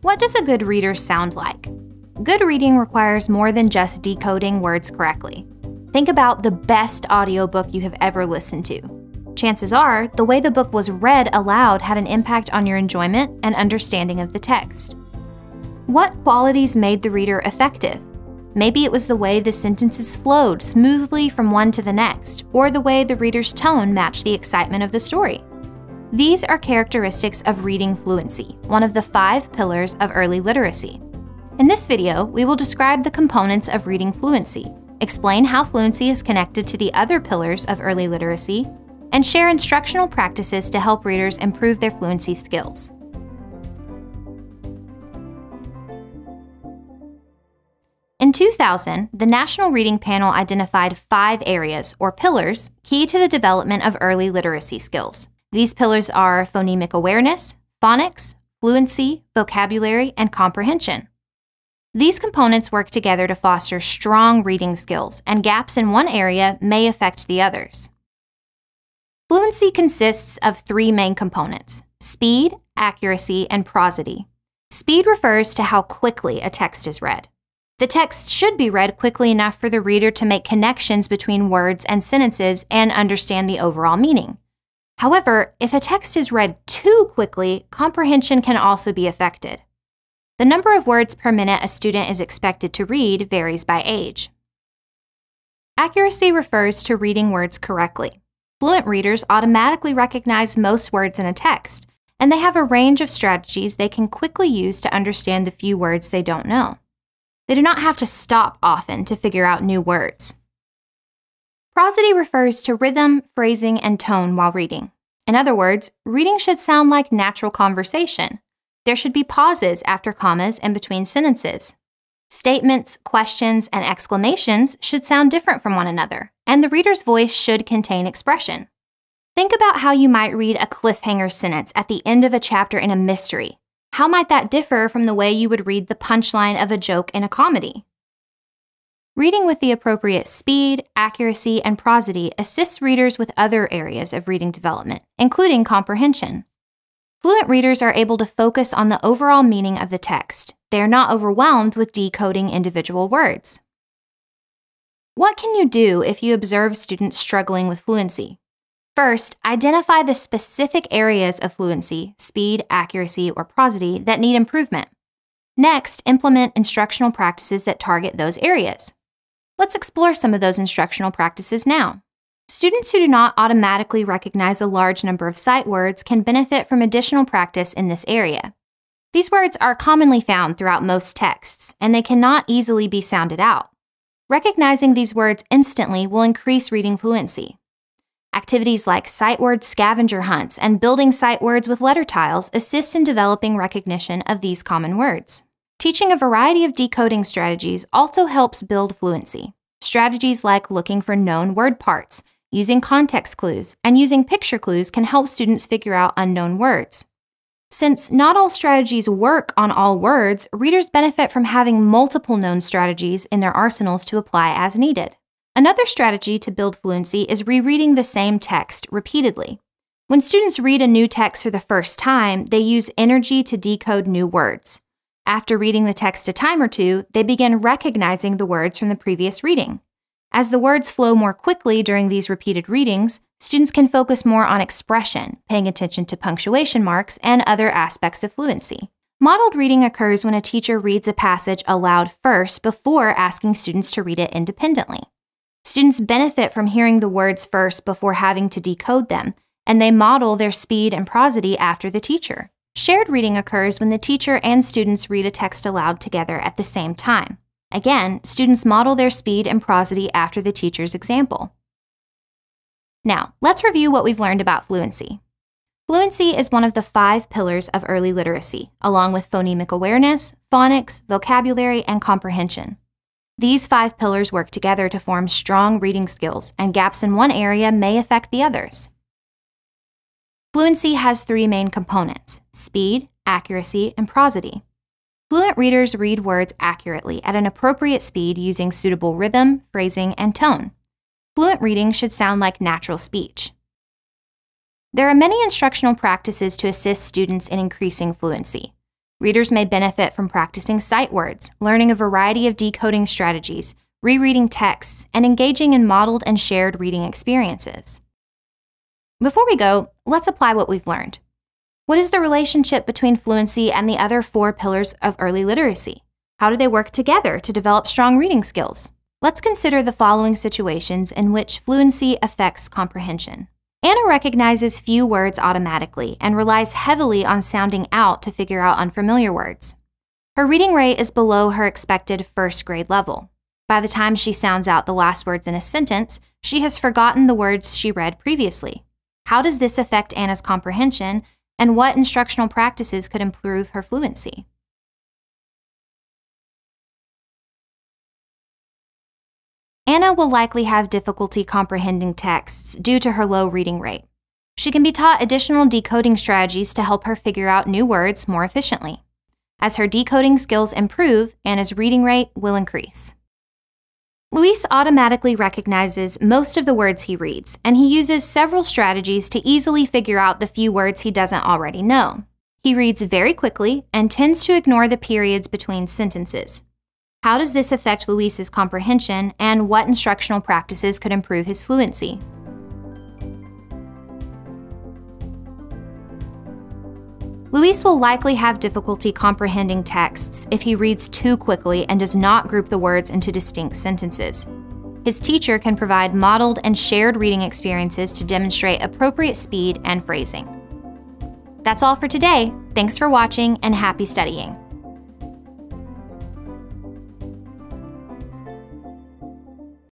What does a good reader sound like? Good reading requires more than just decoding words correctly. Think about the best audiobook you have ever listened to. Chances are, the way the book was read aloud had an impact on your enjoyment and understanding of the text. What qualities made the reader effective? Maybe it was the way the sentences flowed smoothly from one to the next, or the way the reader's tone matched the excitement of the story. These are characteristics of reading fluency, one of the 5 pillars of early literacy. In this video, we will describe the components of reading fluency, explain how fluency is connected to the other pillars of early literacy, and share instructional practices to help readers improve their fluency skills. In 2000, the National Reading Panel identified 5 areas, or pillars, key to the development of early literacy skills. These pillars are phonemic awareness, phonics, fluency, vocabulary, and comprehension. These components work together to foster strong reading skills, and gaps in one area may affect the others. Fluency consists of 3 main components: speed, accuracy, and prosody. Speed refers to how quickly a text is read. The text should be read quickly enough for the reader to make connections between words and sentences and understand the overall meaning. However, if a text is read too quickly, comprehension can also be affected. The number of words per minute a student is expected to read varies by age. Accuracy refers to reading words correctly. Fluent readers automatically recognize most words in a text, and they have a range of strategies they can quickly use to understand the few words they don't know. They do not have to stop often to figure out new words. Prosody refers to rhythm, phrasing, and tone while reading. In other words, reading should sound like natural conversation. There should be pauses after commas and between sentences. Statements, questions, and exclamations should sound different from one another, and the reader's voice should contain expression. Think about how you might read a cliffhanger sentence at the end of a chapter in a mystery. How might that differ from the way you would read the punchline of a joke in a comedy? Reading with the appropriate speed, accuracy, and prosody assists readers with other areas of reading development, including comprehension. Fluent readers are able to focus on the overall meaning of the text. They are not overwhelmed with decoding individual words. What can you do if you observe students struggling with fluency? First, identify the specific areas of fluency, speed, accuracy, or prosody that need improvement. Next, implement instructional practices that target those areas. Let's explore some of those instructional practices now. Students who do not automatically recognize a large number of sight words can benefit from additional practice in this area. These words are commonly found throughout most texts, and they cannot easily be sounded out. Recognizing these words instantly will increase reading fluency. Activities like sight word scavenger hunts and building sight words with letter tiles assist in developing recognition of these common words. Teaching a variety of decoding strategies also helps build fluency. Strategies like looking for known word parts, using context clues, and using picture clues can help students figure out unknown words. Since not all strategies work on all words, readers benefit from having multiple known strategies in their arsenals to apply as needed. Another strategy to build fluency is rereading the same text repeatedly. When students read a new text for the first time, they use energy to decode new words. After reading the text a time or two, they begin recognizing the words from the previous reading. As the words flow more quickly during these repeated readings, students can focus more on expression, paying attention to punctuation marks and other aspects of fluency. Modeled reading occurs when a teacher reads a passage aloud first before asking students to read it independently. Students benefit from hearing the words first before having to decode them, and they model their speed and prosody after the teacher. Shared reading occurs when the teacher and students read a text aloud together at the same time. Again, students model their speed and prosody after the teacher's example. Now, let's review what we've learned about fluency. Fluency is one of the 5 pillars of early literacy, along with phonemic awareness, phonics, vocabulary, and comprehension. These 5 pillars work together to form strong reading skills, and gaps in one area may affect the others. Fluency has 3 main components: speed, accuracy, and prosody. Fluent readers read words accurately at an appropriate speed using suitable rhythm, phrasing, and tone. Fluent reading should sound like natural speech. There are many instructional practices to assist students in increasing fluency. Readers may benefit from practicing sight words, learning a variety of decoding strategies, rereading texts, and engaging in modeled and shared reading experiences. Before we go, let's apply what we've learned. What is the relationship between fluency and the other 4 pillars of early literacy? How do they work together to develop strong reading skills? Let's consider the following situations in which fluency affects comprehension. Anna recognizes few words automatically and relies heavily on sounding out to figure out unfamiliar words. Her reading rate is below her expected first grade level. By the time she sounds out the last words in a sentence, she has forgotten the words she read previously. How does this affect Anna's comprehension, and what instructional practices could improve her fluency? Anna will likely have difficulty comprehending texts due to her low reading rate. She can be taught additional decoding strategies to help her figure out new words more efficiently. As her decoding skills improve, Anna's reading rate will increase. Luis automatically recognizes most of the words he reads, and he uses several strategies to easily figure out the few words he doesn't already know. He reads very quickly and tends to ignore the periods between sentences. How does this affect Luis's comprehension, and what instructional practices could improve his fluency? Luis will likely have difficulty comprehending texts if he reads too quickly and does not group the words into distinct sentences. His teacher can provide modeled and shared reading experiences to demonstrate appropriate speed and phrasing. That's all for today. Thanks for watching, and happy studying.